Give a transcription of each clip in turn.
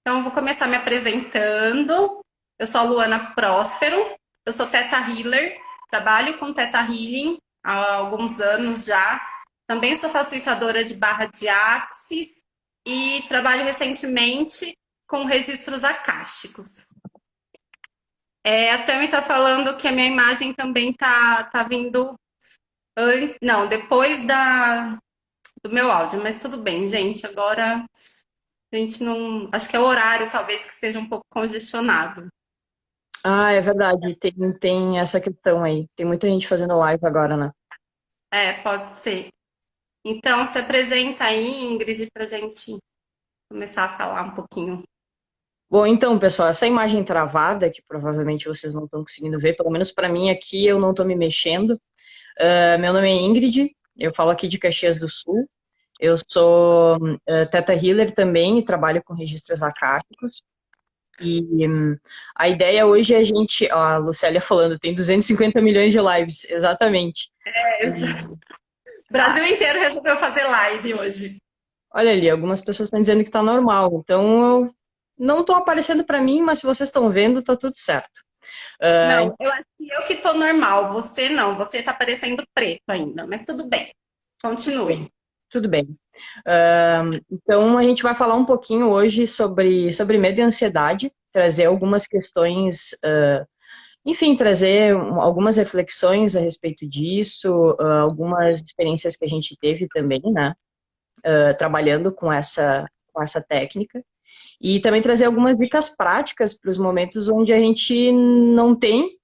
Então, eu vou começar me apresentando. Eu sou a Luana Próspero, eu sou Theta Healer, trabalho com Theta Healing há alguns anos já. Também sou facilitadora de barra de Axis e trabalho recentemente com registros akáshicos. A Tami está falando que a minha imagem também tá vindo... Não, depois do meu áudio, mas tudo bem, gente. Agora a gente não... Acho que é o horário, talvez, que esteja um pouco congestionado. Ah, é verdade, tem essa questão aí. Tem muita gente fazendo live agora, né? Pode ser. Então, se apresenta aí, Ingrid, para a gente começar a falar um pouquinho. Bom, então, pessoal, essa imagem travada, que provavelmente vocês não estão conseguindo ver, pelo menos para mim aqui, eu não estou me mexendo. Meu nome é Ingrid, eu falo aqui de Caxias do Sul. Eu sou Theta Healer também e trabalho com registros akáshicos. E a ideia hoje é a gente, ó, a Lucélia falando, tem 250 milhões de lives, exatamente. E, O Brasil inteiro resolveu fazer live hoje. olha ali, algumas pessoas estão dizendo que está normal, então eu não estou aparecendo para mim, mas se vocês estão vendo, tá tudo certo. Ah, Não, eu acho que eu que tô normal, você não, você tá parecendo preto ainda, mas tudo bem. Continue. tudo bem. Então a gente vai falar um pouquinho hoje sobre medo e ansiedade, trazer algumas questões, enfim, trazer algumas reflexões a respeito disso, algumas experiências que a gente teve também, né, trabalhando com essa técnica. E também trazer algumas dicas práticas para os momentos onde a gente não tem,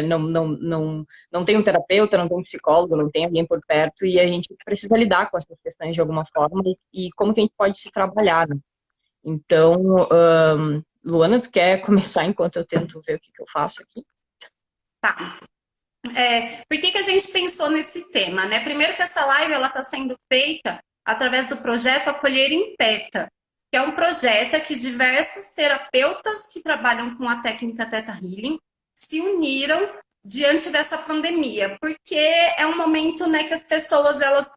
não tem um terapeuta, não tem um psicólogo, não tem alguém por perto e a gente precisa lidar com essas questões de alguma forma e como que a gente pode se trabalhar, né? Então, Luana, tu quer começar enquanto eu tento ver o que eu faço aqui? Tá. Por que a gente pensou nesse tema, né? Primeiro que essa live ela está sendo feita através do projeto Acolher em Teta, que é um projeto que diversos terapeutas que trabalham com a técnica Theta Healing se uniram diante dessa pandemia, porque é um momento, né, que as pessoas elas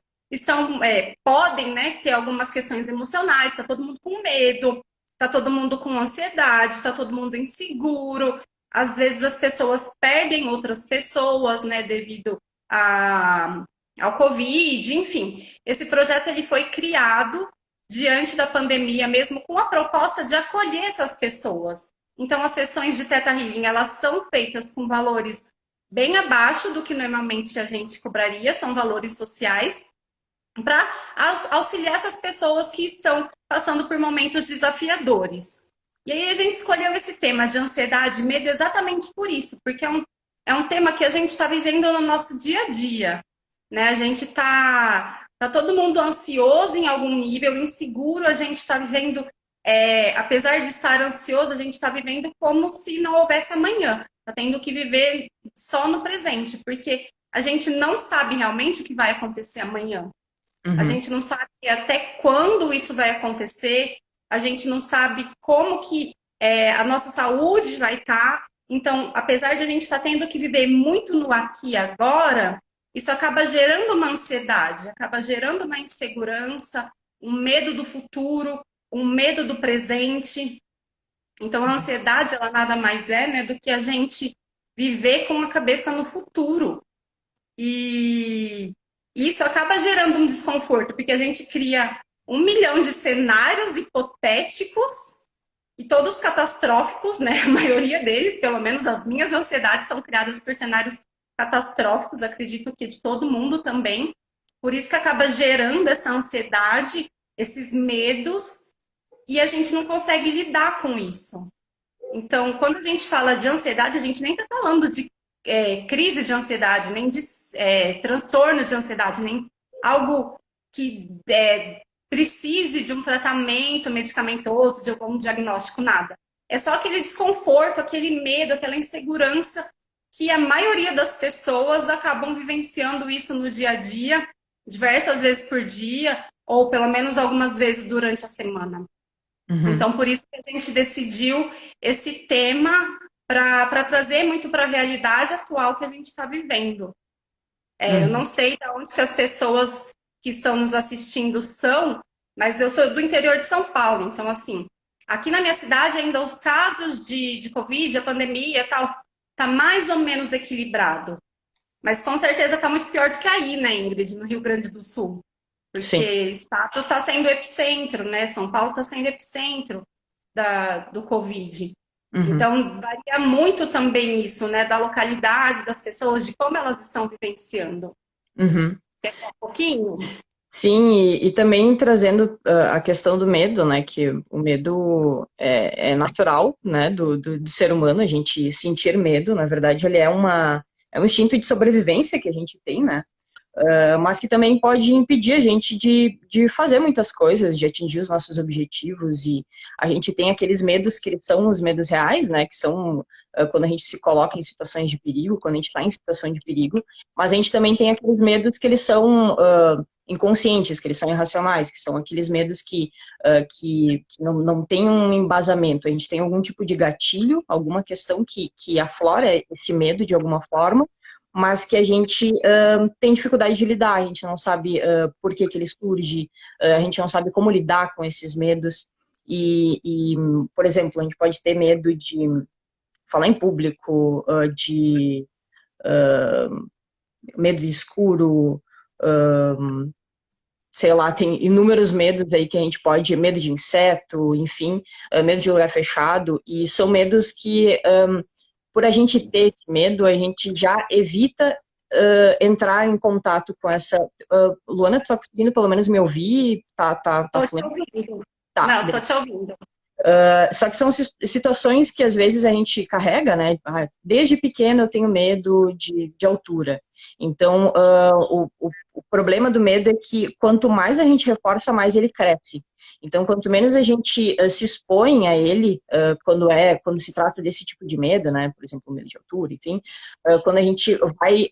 podem, né, ter algumas questões emocionais, está todo mundo com medo, está todo mundo com ansiedade, está todo mundo inseguro, às vezes as pessoas perdem outras pessoas, né, devido ao Covid, enfim. Esse projeto ele foi criado diante da pandemia, mesmo com a proposta de acolher essas pessoas. Então, as sessões de Theta Healing, elas são feitas com valores bem abaixo do que normalmente a gente cobraria, são valores sociais, para auxiliar essas pessoas que estão passando por momentos desafiadores. E aí a gente escolheu esse tema de ansiedade e medo exatamente por isso, porque é um tema que a gente está vivendo no nosso dia a dia, né? A gente tá todo mundo ansioso em algum nível, inseguro, a gente está vivendo, apesar de estar ansioso, a gente está vivendo como se não houvesse amanhã, está tendo que viver só no presente, porque a gente não sabe realmente o que vai acontecer amanhã. A Uhum. gente não sabe até quando isso vai acontecer, a gente não sabe como que a nossa saúde vai estar. Então, apesar de a gente estar tendo que viver muito no aqui e agora, isso acaba gerando uma ansiedade, acaba gerando uma insegurança, um medo do futuro, um medo do presente. Então, a ansiedade, ela nada mais é, né, do que a gente viver com a cabeça no futuro. E isso acaba gerando um desconforto, porque a gente cria 1 milhão de cenários hipotéticos e todos catastróficos, né? A maioria deles, pelo menos as minhas ansiedades, são criadas por cenários catastróficos, acredito que de todo mundo também. Por isso que acaba gerando essa ansiedade, esses medos, e a gente não consegue lidar com isso. Então, quando a gente fala de ansiedade, a gente nem está falando de crise de ansiedade, nem de transtorno de ansiedade, nem algo que precise de um tratamento medicamentoso, de algum diagnóstico, nada. É só aquele desconforto, aquele medo, aquela insegurança que a maioria das pessoas acabam vivenciando isso no dia a dia, diversas vezes por dia, ou pelo menos algumas vezes durante a semana. Uhum. Então, por isso que a gente decidiu esse tema para trazer muito para a realidade atual que a gente está vivendo. Eu Uhum. não sei de onde que as pessoas que estão nos assistindo são, mas eu sou do interior de São Paulo, então, assim, Aqui na minha cidade, ainda os casos de Covid, a pandemia e tal, tá mais ou menos equilibrado. Mas com certeza tá muito pior do que aí, né, Ingrid, no Rio Grande do Sul. Porque Sim. Estado está sendo epicentro, né? São Paulo está sendo epicentro do Covid. Uhum. Então, varia muito também isso, né? Da localidade, das pessoas, de como elas estão vivenciando. Uhum. Quer falar um pouquinho? Sim, e também trazendo a questão do medo, né, que o medo é natural, né, do ser humano, a gente sentir medo, na verdade, ele é um instinto de sobrevivência que a gente tem, né, mas que também pode impedir a gente de fazer muitas coisas, de atingir os nossos objetivos, e a gente tem aqueles medos que são os medos reais, né, que são quando a gente se coloca em situações de perigo, quando a gente está em situação de perigo, mas a gente também tem aqueles medos que eles são inconscientes, que eles são irracionais, que são aqueles medos que não tem um embasamento, a gente tem algum tipo de gatilho, alguma questão que aflora esse medo de alguma forma, mas que a gente tem dificuldade de lidar, a gente não sabe por que ele surge, a gente não sabe como lidar com esses medos. Por exemplo, a gente pode ter medo de falar em público, de medo de escuro, sei lá, tem inúmeros medos aí que a gente pode, medo de inseto, enfim, medo de lugar fechado, e são medos que por a gente ter esse medo, a gente já evita entrar em contato com essa. Luana, tu tá conseguindo pelo menos me ouvir? Tá Tô te fluente? ouvindo. Tá, Não, tô beleza. te ouvindo. Só que são situações que às vezes a gente carrega, né? Desde pequeno eu tenho medo de altura. Então, o problema do medo é que quanto mais a gente reforça, mais ele cresce. Então, quanto menos a gente se expõe a ele, quando se trata desse tipo de medo, né? Por exemplo, medo de altura, enfim, quando a gente vai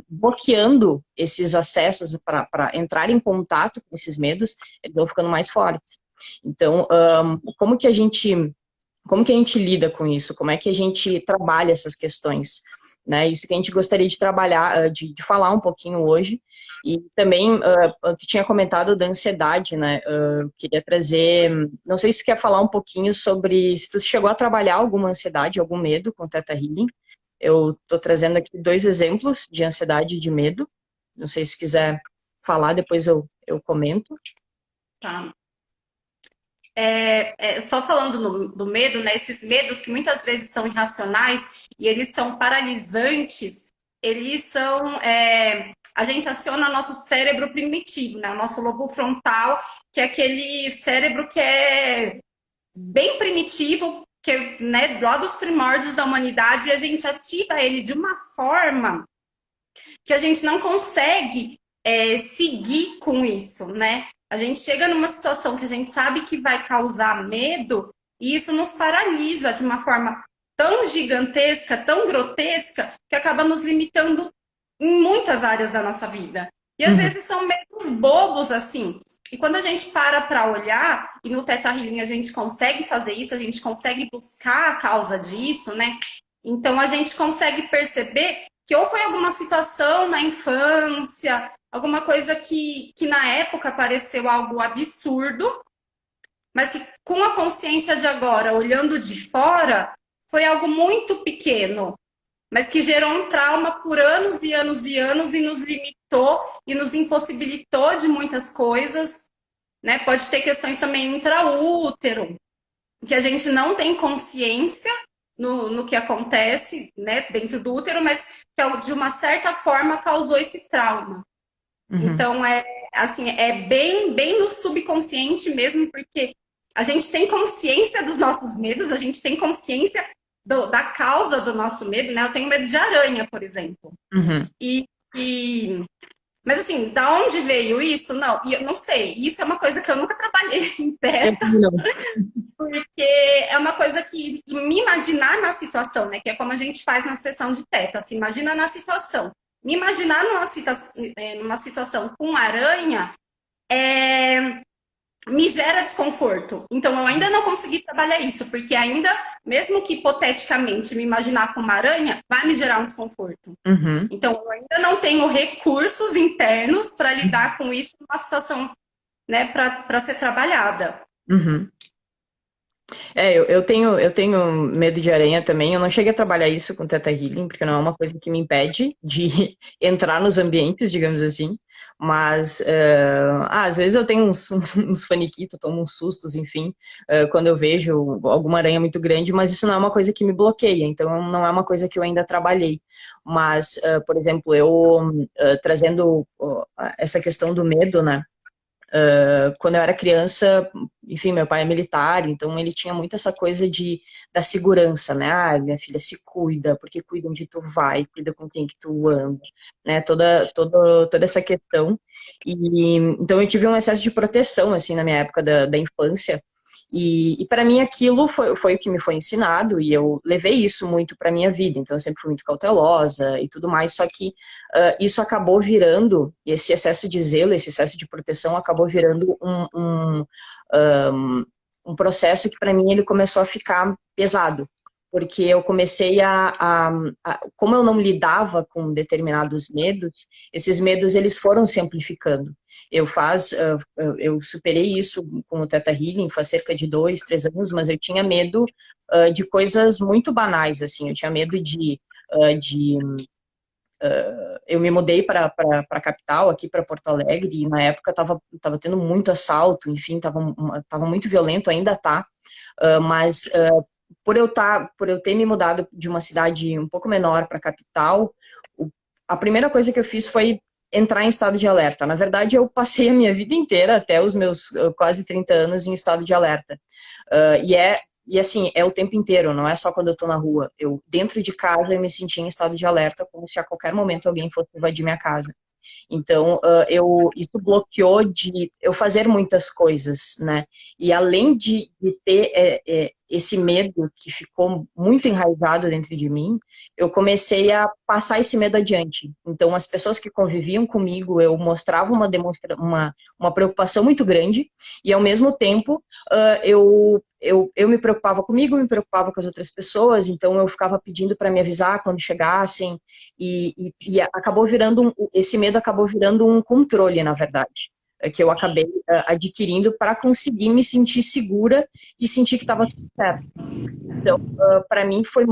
bloqueando esses acessos para entrar em contato com esses medos, eles vão ficando mais fortes. Então, como que a gente lida com isso? Como é que a gente trabalha essas questões? Né? Isso que a gente gostaria de trabalhar, de falar um pouquinho hoje. E também, tu tinha comentado da ansiedade, né? Queria trazer, não sei se tu quer falar um pouquinho sobre se tu chegou a trabalhar alguma ansiedade, algum medo com Theta Healing. Eu estou trazendo aqui 2 exemplos de ansiedade e de medo. Não sei se quiser falar, depois eu comento. Tá. Só falando do medo, né? Esses medos que muitas vezes são irracionais e eles são paralisantes, eles são. A gente aciona nosso cérebro primitivo, né? O nosso lobo frontal, que é aquele cérebro que é bem primitivo, que é, né, lá dos primórdios da humanidade, e a gente ativa ele de uma forma que a gente não consegue seguir com isso, né? A gente chega numa situação que a gente sabe que vai causar medo e isso nos paralisa de uma forma tão gigantesca, tão grotesca, que acaba nos limitando em muitas áreas da nossa vida. E às vezes são medos bobos assim. E quando a gente para olhar, e no Theta Healing a gente consegue fazer isso, a gente consegue buscar a causa disso, né? Então a gente consegue perceber que ou foi alguma situação na infância, alguma coisa que na época pareceu algo absurdo, mas que com a consciência de agora, olhando de fora, foi algo muito pequeno, mas que gerou um trauma por anos e anos e anos e nos limitou e nos impossibilitou de muitas coisas, né? Pode ter questões também intraútero, que a gente não tem consciência no que acontece, né, dentro do útero, mas que de uma certa forma causou esse trauma. Então é bem no subconsciente mesmo, porque a gente tem consciência dos nossos medos, a gente tem consciência da causa do nosso medo, né? Eu tenho medo de aranha, por exemplo. Mas assim, da onde veio isso? Não, e eu não sei. Isso é uma coisa que eu nunca trabalhei em Theta, porque é uma coisa que me imaginar na situação, né? Que é como a gente faz na sessão de Theta, se imagina na situação. Me imaginar numa situação com aranha me gera desconforto. Então, eu ainda não consegui trabalhar isso, porque ainda, mesmo que hipoteticamente me imaginar com uma aranha, vai me gerar um desconforto. Então, eu ainda não tenho recursos internos para lidar com isso numa situação, né, para ser trabalhada. Eu tenho medo de aranha também. Eu não cheguei a trabalhar isso com Theta Healing, porque não é uma coisa que me impede de entrar nos ambientes, digamos assim. Mas, às vezes eu tenho uns faniquitos, tomo uns sustos, enfim, quando eu vejo alguma aranha muito grande, mas isso não é uma coisa que me bloqueia, então não é uma coisa que eu ainda trabalhei. Mas, por exemplo, trazendo essa questão do medo, né? Quando eu era criança, enfim, meu pai é militar, então ele tinha muito essa coisa da segurança, né? Ah, minha filha, se cuida, porque cuida onde tu vai, cuida com quem que tu anda, né? Toda essa questão. Então eu tive um excesso de proteção, assim, na minha época da infância, e para mim aquilo foi o que me foi ensinado, e eu levei isso muito para minha vida, então eu sempre fui muito cautelosa e tudo mais, só que isso acabou virando, esse excesso de zelo, esse excesso de proteção acabou virando um, um processo que para mim ele começou a ficar pesado, porque eu comecei como eu não lidava com determinados medos, esses medos eles foram se amplificando. Eu superei isso com o Theta Healing faz cerca de 2, 3 anos, mas eu tinha medo de coisas muito banais, assim, eu tinha medo de eu me mudei para a capital, aqui para Porto Alegre, e na época estava tendo muito assalto, enfim, tava muito violento, ainda tá, mas por eu ter me mudado de uma cidade um pouco menor para a capital, a primeira coisa que eu fiz foi entrar em estado de alerta. Na verdade, eu passei a minha vida inteira, até os meus quase 30 anos, em estado de alerta. E assim, é o tempo inteiro, não é só quando eu tô na rua. Dentro de casa, eu me sentia em estado de alerta, como se a qualquer momento alguém fosse invadir minha casa. Então, isso bloqueou de eu fazer muitas coisas, né? E além de ter esse medo que ficou muito enraizado dentro de mim, eu comecei a passar esse medo adiante. Então, as pessoas que conviviam comigo, eu mostrava uma preocupação muito grande, e ao mesmo tempo, eu me preocupava comigo, me preocupava com as outras pessoas, então eu ficava pedindo para me avisar quando chegassem, e acabou esse medo acabou virando um controle, na verdade, que eu acabei adquirindo para conseguir me sentir segura e sentir que estava tudo certo. Então, para mim foi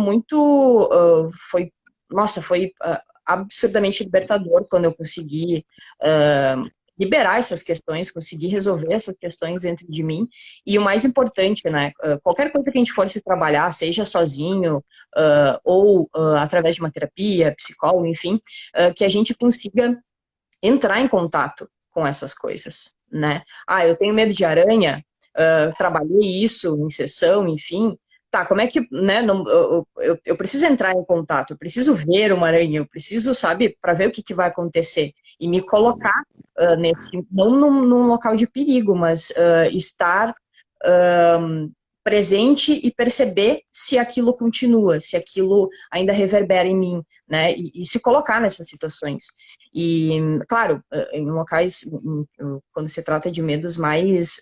nossa, foi absurdamente libertador quando eu consegui liberar essas questões, conseguir resolver essas questões dentro de mim. E o mais importante, né, qualquer coisa que a gente for se trabalhar, seja sozinho, ou através de uma terapia, psicólogo, enfim, que a gente consiga entrar em contato com essas coisas, né? Ah, eu tenho medo de aranha, trabalhei isso em sessão, enfim. Tá, como é que, né, eu preciso entrar em contato, eu preciso ver uma aranha, eu preciso, sabe, para ver o que vai acontecer e me colocar não num local de perigo, mas estar presente e perceber se aquilo continua, se aquilo ainda reverbera em mim, né, e se colocar nessas situações. E, claro, em locais, quando se trata de medos mais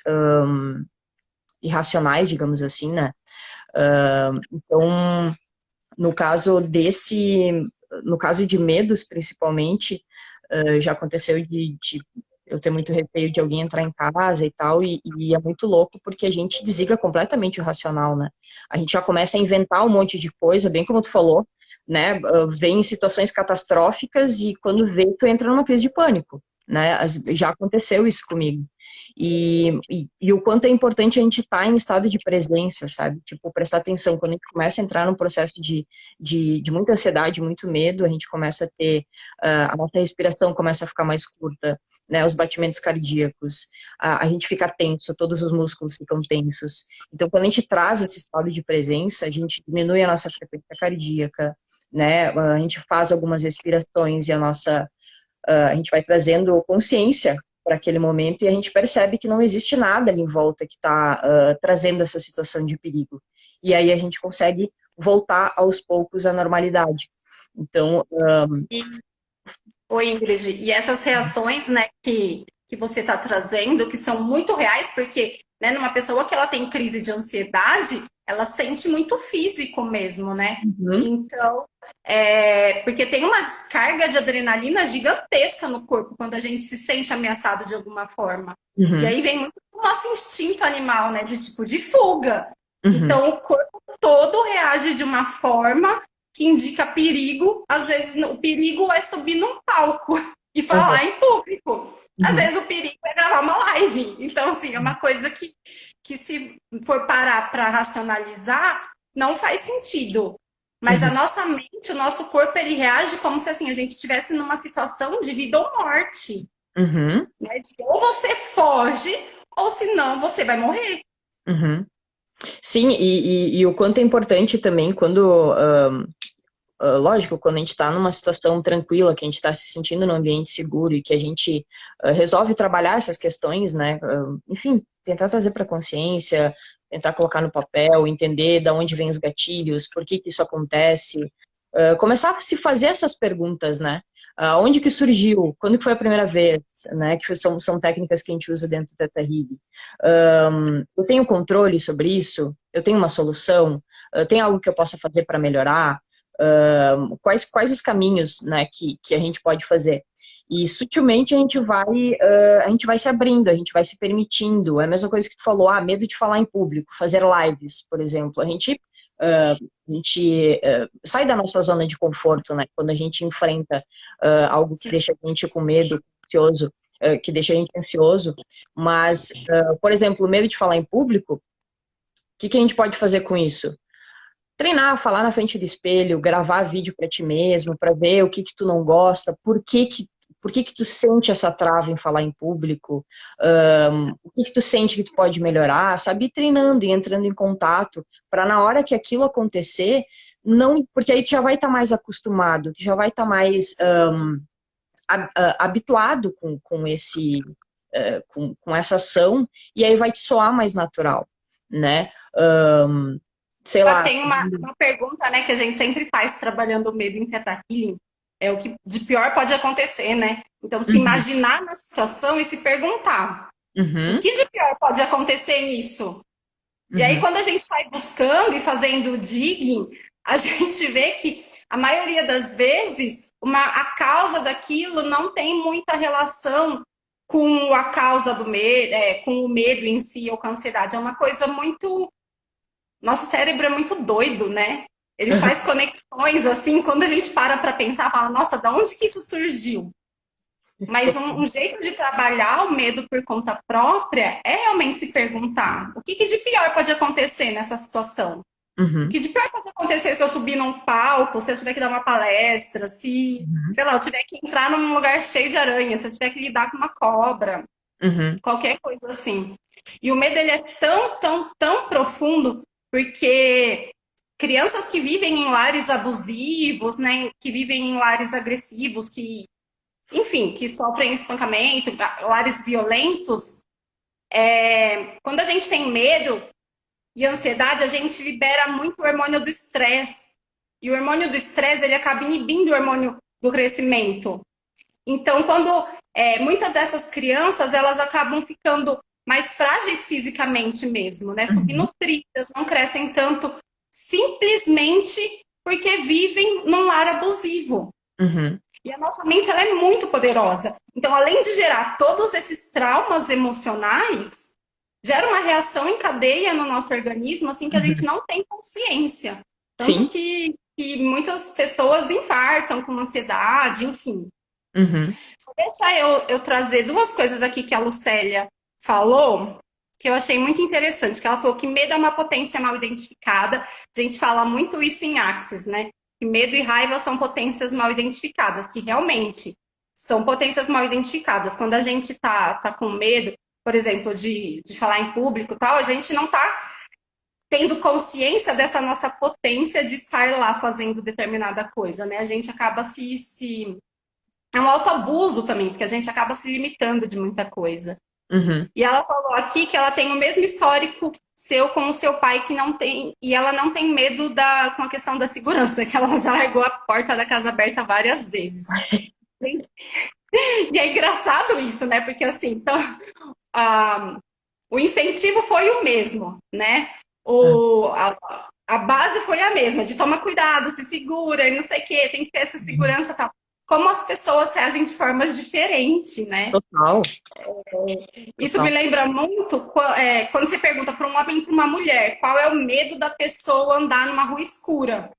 irracionais, digamos assim, né, então, no caso no caso de medos, principalmente, já aconteceu de eu ter muito receio de alguém entrar em casa e tal, e é muito louco porque a gente desliga completamente o racional, né? A gente já começa a inventar um monte de coisa, bem como tu falou, né? Vem em situações catastróficas e quando vê, tu entra numa crise de pânico, né? Já aconteceu isso comigo. E o quanto é importante a gente estar em estado de presença, sabe? Tipo, prestar atenção. Quando a gente começa a entrar num processo de muita ansiedade, muito medo, a gente começa a ter, a nossa respiração começa a ficar mais curta, né? Os batimentos cardíacos, a gente fica tenso, todos os músculos ficam tensos. Então, quando a gente traz esse estado de presença, a gente diminui a nossa frequência cardíaca, né? A gente faz algumas respirações e a gente vai trazendo consciência para aquele momento e a gente percebe que não existe nada ali em volta que está trazendo essa situação de perigo. E aí a gente consegue voltar aos poucos à normalidade. Então... Oi, Ingrid. E essas reações, né, que você está trazendo, que são muito reais, porque, né, numa pessoa que ela tem crise de ansiedade, ela sente muito físico mesmo, né? Uhum. Então, porque tem uma descarga de adrenalina gigantesca no corpo quando a gente se sente ameaçado de alguma forma. Uhum. E aí vem muito o nosso instinto animal, né, de tipo de fuga. Uhum. Então, o corpo todo reage de uma forma que indica perigo. Às vezes, o perigo é subir num palco e Uhum. falar em público. Às Uhum. vezes, o perigo é gravar uma live. Então, assim, é uma coisa que se for parar para racionalizar, não faz sentido. Mas a Uhum. nossa mente, o nosso corpo, ele reage como se assim, a gente estivesse numa situação de vida ou morte. Uhum. Né? Ou você foge, ou senão você vai morrer. Uhum. Sim, e o quanto é importante também quando, lógico, quando a gente está numa situação tranquila, que a gente está se sentindo num ambiente seguro e que a gente resolve trabalhar essas questões, né? Enfim, tentar trazer para a consciência, tentar colocar no papel, entender de onde vêm os gatilhos, por que que isso acontece, começar a se fazer essas perguntas, né? Onde que surgiu? Quando que foi a primeira vez? Né? Que são técnicas que a gente usa dentro do Theta Healing. Eu tenho controle sobre isso? Eu tenho uma solução? Tem algo que eu possa fazer para melhorar? Quais os caminhos, né, que a gente pode fazer? E sutilmente a gente vai se abrindo, a gente vai se permitindo. É a mesma coisa que tu falou, medo de falar em público, fazer lives, por exemplo. A gente sai da nossa zona de conforto, né? Quando a gente enfrenta algo que deixa a gente com medo, ansioso, que deixa a gente ansioso. Mas, por exemplo, o medo de falar em público, o que a gente pode fazer com isso? Treinar, falar na frente do espelho, gravar vídeo para ti mesmo, para ver o que tu não gosta, por que tu sente essa trava em falar em público, o que tu sente que tu pode melhorar, sabe? Ir treinando e entrando em contato, para na hora que aquilo acontecer, não, porque aí tu já vai estar mais acostumado, tu já vai estar mais habituado com essa ação, e aí vai te soar mais natural, né? Sei Ela lá. tem uma pergunta, né, que a gente sempre faz trabalhando o medo em Theta Healing. É o que de pior pode acontecer, né? Então, se Uhum, imaginar na situação e se perguntar, o uhum, que de pior pode acontecer nisso? E aí, uhum, quando a gente vai buscando e fazendo digging, a gente vê que a maioria das vezes a causa daquilo não tem muita relação com a causa do medo, com o medo em si ou com a ansiedade. É uma coisa muito. Nosso cérebro é muito doido, né? Ele faz conexões assim, quando a gente para pensar, fala, nossa, da onde que isso surgiu? Mas um jeito de trabalhar o medo por conta própria é realmente se perguntar o que de pior pode acontecer nessa situação? O uhum, que de pior pode acontecer se eu subir num palco, se eu tiver que dar uma palestra, se, uhum, sei lá, eu tiver que entrar num lugar cheio de aranha, se eu tiver que lidar com uma cobra, uhum, qualquer coisa assim. E o medo ele é tão, tão, tão profundo porque crianças que vivem em lares abusivos, né, que vivem em lares agressivos, que, enfim, que sofrem espancamento, lares violentos, quando a gente tem medo e ansiedade, a gente libera muito o hormônio do estresse. E o hormônio do estresse, ele acaba inibindo o hormônio do crescimento. Então, quando muitas dessas crianças, elas acabam ficando mais frágeis fisicamente mesmo, né? uhum, Subnutridas, não crescem tanto, simplesmente porque vivem num lar abusivo. uhum, E a nossa mente, ela é muito poderosa. Então, além de gerar todos esses traumas emocionais, gera uma reação em cadeia no nosso organismo, assim, que a gente uhum. não tem consciência. Tanto Sim. que muitas pessoas infartam com ansiedade, enfim. Uhum, Só deixar eu trazer duas coisas aqui que a Lucélia falou, que eu achei muito interessante, que ela falou que medo é uma potência mal identificada. A gente fala muito isso em Axis, né? Que medo e raiva são potências mal identificadas, que realmente são potências mal identificadas. Quando a gente tá com medo, por exemplo, de falar em público e tal, a gente não tá tendo consciência dessa nossa potência de estar lá fazendo determinada coisa, né? A gente acaba se é um autoabuso também, porque a gente acaba se limitando de muita coisa. uhum. E ela falou aqui que ela tem o mesmo histórico seu com o seu pai, que não tem, e ela não tem medo com a questão da segurança, que ela já largou a porta da casa aberta várias vezes. E é engraçado isso, né? Porque assim, então, o incentivo foi o mesmo, né? A base foi a mesma, de tomar cuidado, se segura e não sei o quê, tem que ter essa Uhum, segurança e tal. como as pessoas reagem de formas diferentes, né? Total. Isso me Total. lembra muito quando você pergunta para um homem e para uma mulher qual é o medo da pessoa andar numa rua escura.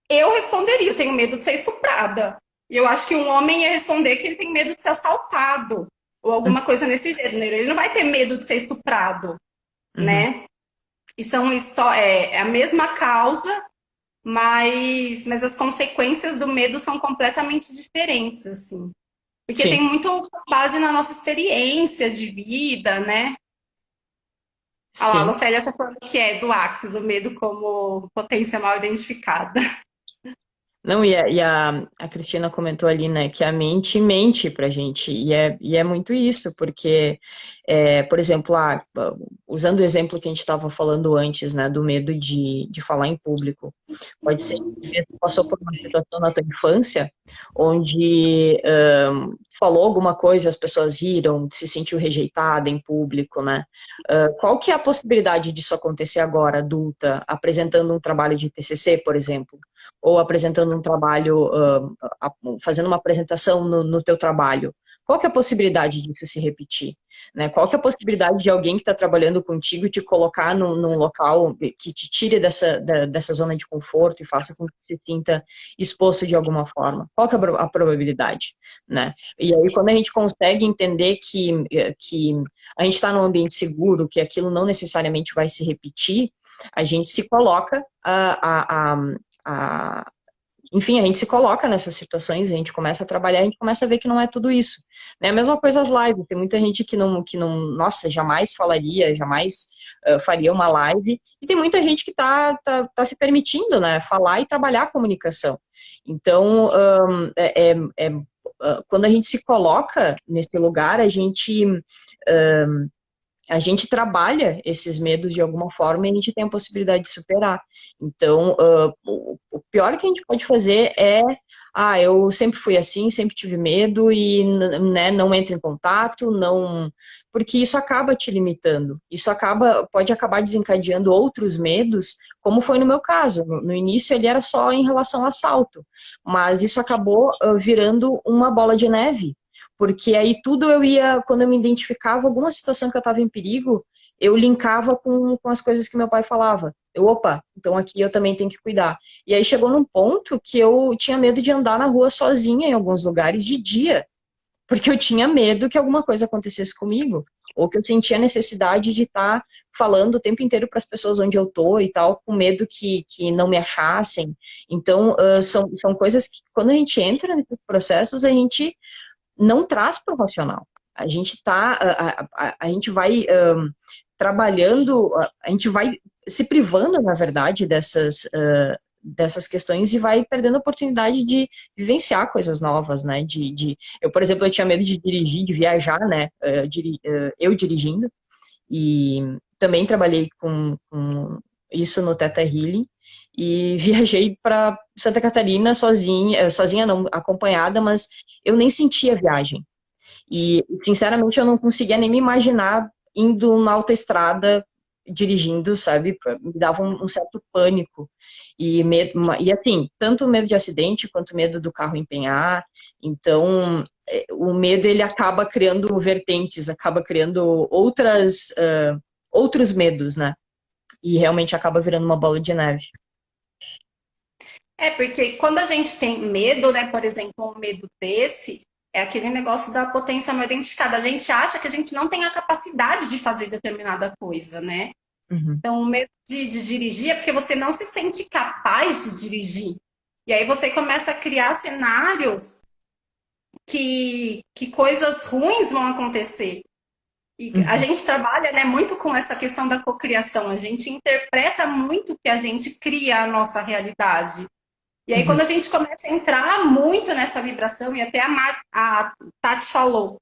Eu responderia, eu tenho medo de ser estuprada. E eu acho que um homem ia responder que ele tem medo de ser assaltado, ou alguma coisa nesse gênero. Ele não vai ter medo de ser estuprado, Uhum. né? E é a mesma causa, mas as consequências do medo são completamente diferentes, assim. Porque Sim, tem muito base na nossa experiência de vida, né? Ah lá, a sim. Lucélia está falando que é do Axis, o medo como potência mal identificada. Não, a Cristina comentou ali, né, que a mente mente pra gente, e é muito isso, porque, por exemplo, usando o exemplo que a gente estava falando antes, né, do medo de falar em público, pode ser que você passou por uma situação na tua infância, onde falou alguma coisa, as pessoas riram, se sentiu rejeitada em público, né, qual que é a possibilidade disso acontecer agora, adulta, apresentando um trabalho de TCC, por exemplo? Ou apresentando um trabalho, fazendo uma apresentação no teu trabalho. Qual que é a possibilidade disso se repetir? Né? Qual que é a possibilidade de alguém que está trabalhando contigo te colocar num local que te tire dessa zona de conforto e faça com que você se sinta exposto de alguma forma? Qual que é a probabilidade? Né? E aí, quando a gente consegue entender que a gente está num ambiente seguro, que aquilo não necessariamente vai se repetir, a gente se coloca a, enfim, a gente se coloca nessas situações, a gente começa a trabalhar, a gente começa a ver que não é tudo isso. Né? A mesma coisa as lives, tem muita gente que não, nossa, jamais falaria, jamais faria uma live, e tem muita gente que tá se permitindo, né, falar e trabalhar a comunicação. Então, quando a gente se coloca nesse lugar, a gente trabalha esses medos de alguma forma e a gente tem a possibilidade de superar. Então, o pior que a gente pode fazer é, eu sempre fui assim, sempre tive medo e, né, não entro em contato, não, porque isso acaba te limitando. Isso pode acabar desencadeando outros medos, como foi no meu caso. No início ele era só em relação ao assalto, mas isso acabou virando uma bola de neve, porque aí tudo quando eu me identificava alguma situação que eu estava em perigo, eu linkava com as coisas que meu pai falava. Opa, então aqui eu também tenho que cuidar. E aí chegou num ponto que eu tinha medo de andar na rua sozinha em alguns lugares de dia, porque eu tinha medo que alguma coisa acontecesse comigo, ou que eu sentia necessidade de estar falando o tempo inteiro para as pessoas onde eu tô e tal, com medo que não me achassem. Então, são coisas que, quando a gente entra nesses processos, a gente não traz para o racional. A gente a gente vai trabalhando, a gente vai se privando, na verdade, dessas questões e vai perdendo a oportunidade de vivenciar coisas novas, né? Eu, por exemplo, eu tinha medo de dirigir, de viajar, né? Eu dirigindo, e também trabalhei com isso no Theta Healing, e viajei para Santa Catarina sozinha, sozinha não, acompanhada, mas eu nem sentia a viagem. E, sinceramente, eu não conseguia nem me imaginar indo na autoestrada dirigindo, sabe? Me dava um certo pânico. E assim, tanto medo de acidente quanto medo do carro empenhar. Então, o medo, ele acaba criando vertentes, acaba criando outros medos, né? E realmente acaba virando uma bola de neve. É, porque quando a gente tem medo, né, por exemplo, um medo desse, é aquele negócio da potência não identificada. A gente acha que a gente não tem a capacidade de fazer determinada coisa, né? Uhum. Então, o medo de dirigir é porque você não se sente capaz de dirigir. E aí você começa a criar cenários que coisas ruins vão acontecer. E a Uhum. gente trabalha, né, muito com essa questão da cocriação. A gente interpreta muito que a gente cria a nossa realidade. E aí, Uhum. quando a gente começa a entrar muito nessa vibração, e até a Tati falou,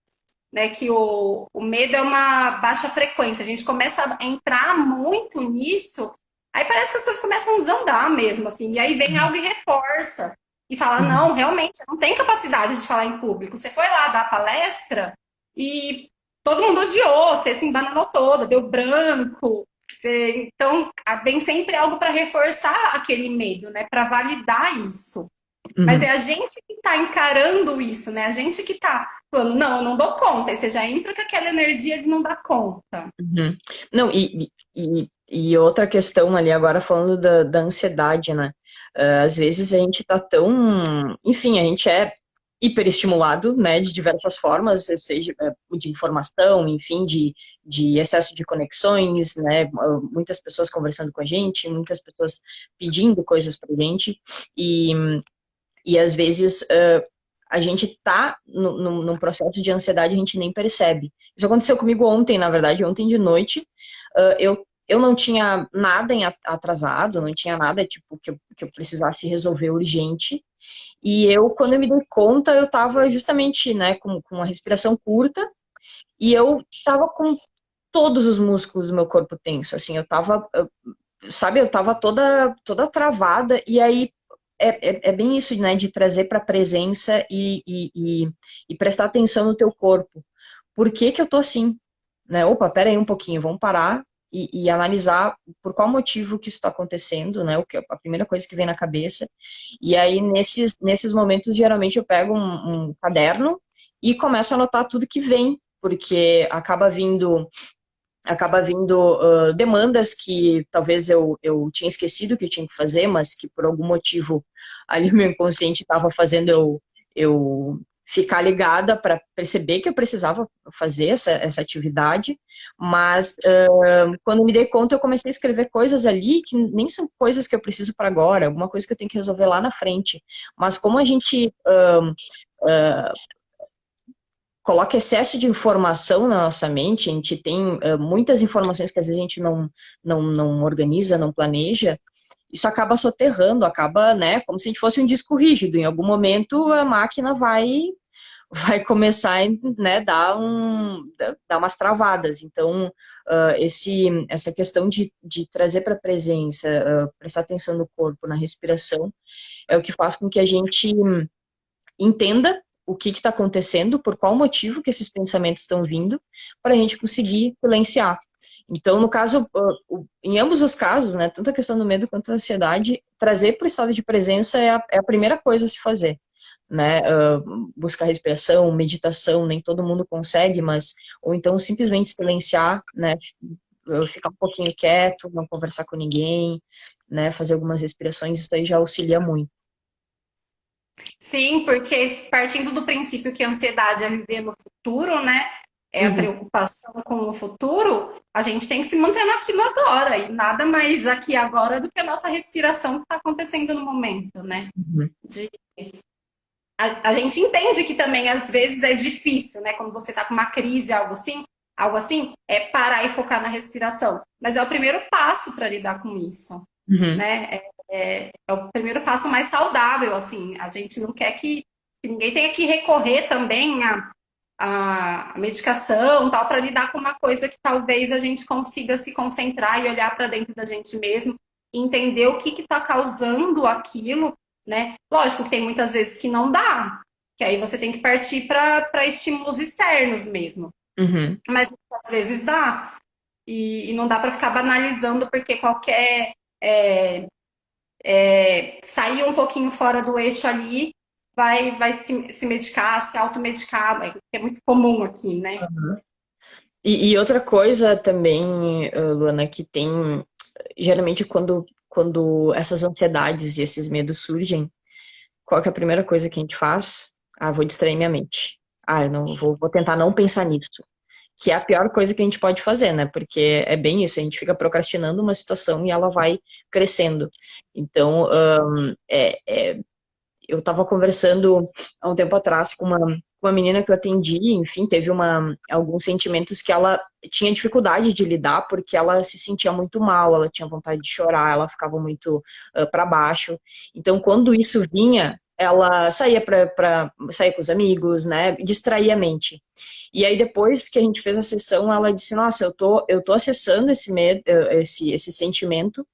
né, que o medo é uma baixa frequência, a gente começa a entrar muito nisso, aí parece que as coisas começam a desandar mesmo, assim, e aí vem algo e reforça, e fala, Uhum. não, realmente, você não tem capacidade de falar em público, você foi lá dar palestra e todo mundo odiou, você se embananou toda, deu branco, então vem sempre algo para reforçar aquele medo, né, para validar isso. Mas Uhum. é a gente que está encarando isso, né? A gente que está falando, não, eu não dou conta. E você já entra com aquela energia de não dar conta. Uhum. Não, e outra questão ali, agora falando da ansiedade, né? Às vezes a gente tá tão. Enfim, a gente é hiperestimulado, né, de diversas formas, seja de informação, enfim, de excesso de conexões, né? Muitas pessoas conversando com a gente, muitas pessoas pedindo coisas pra gente, e, e às vezes a gente tá num processo de ansiedade e a gente nem percebe. Isso aconteceu comigo ontem, na verdade, ontem de noite. Eu não tinha nada atrasado, não tinha nada tipo que eu precisasse resolver urgente. E eu, quando eu me dei conta, eu tava justamente, né, com uma respiração curta e eu tava com todos os músculos do meu corpo tenso, assim, sabe, eu tava toda travada e aí é bem isso, né, de trazer para a presença e prestar atenção no teu corpo. Por que que eu tô assim? Né? Opa, pera aí um pouquinho, vamos parar e analisar por qual motivo que isso está acontecendo, né? O que a primeira coisa que vem na cabeça. E aí nesses momentos geralmente eu pego um caderno e começo a anotar tudo que vem, porque acaba vindo demandas que talvez eu tinha esquecido que eu tinha que fazer, mas que por algum motivo ali o meu inconsciente estava fazendo eu ficar ligada para perceber que eu precisava fazer essa atividade, mas quando me dei conta eu comecei a escrever coisas ali que nem são coisas que eu preciso para agora, alguma coisa que eu tenho que resolver lá na frente, mas como a gente coloca excesso de informação na nossa mente, a gente tem muitas informações que às vezes a gente não organiza, não planeja, isso acaba soterrando, acaba, né, como se a gente fosse um disco rígido. Em algum momento a máquina vai começar a, né, dar umas travadas. Então, essa questão de trazer para a presença, prestar atenção no corpo, na respiração, é o que faz com que a gente entenda o que está acontecendo, por qual motivo que esses pensamentos estão vindo, para a gente conseguir silenciar. Então, no caso, em ambos os casos, né, tanto a questão do medo quanto a ansiedade, trazer para o estado de presença é a primeira coisa a se fazer. Né, buscar respiração, meditação, nem todo mundo consegue, mas, ou então simplesmente silenciar, né, ficar um pouquinho quieto, não conversar com ninguém, né, fazer algumas respirações, isso aí já auxilia muito. Sim, porque partindo do princípio que a ansiedade é viver no futuro, né? É a Uhum, preocupação com o futuro, a gente tem que se manter naquilo agora, e nada mais aqui agora do que a nossa respiração que está acontecendo no momento, né? uhum, De, a gente entende que também às vezes é difícil, né? Quando você está com uma crise, algo assim, é parar e focar na respiração. Mas é o primeiro passo para lidar com isso, uhum. né? É o primeiro passo mais saudável, assim. A gente não quer que ninguém tenha que recorrer também a medicação, tal, para lidar com uma coisa que talvez a gente consiga se concentrar e olhar para dentro da gente mesmo, e entender o que está causando aquilo, né? Lógico que tem muitas vezes que não dá, que aí você tem que partir para estímulos externos mesmo. Uhum. Mas às vezes dá. E não dá para ficar banalizando porque qualquer sair um pouquinho fora do eixo ali vai se medicar, se automedicar, que é muito comum aqui, né? E outra coisa também, Luana, que tem, geralmente quando essas ansiedades e esses medos surgem, qual que é a primeira coisa que a gente faz? Ah, vou distrair minha mente. Ah, eu não vou tentar não pensar nisso. Que é a pior coisa que a gente pode fazer, né? Porque é bem isso, a gente fica procrastinando uma situação e ela vai crescendo. Então, eu estava conversando há um tempo atrás com uma menina que eu atendi, enfim, teve alguns sentimentos que ela tinha dificuldade de lidar porque ela se sentia muito mal, ela tinha vontade de chorar, ela ficava muito para baixo. Então, quando isso vinha, ela saía para sair com os amigos, né, distraía a mente. E aí depois que a gente fez a sessão, ela disse: "Nossa, eu tô acessando esse medo, esse sentimento,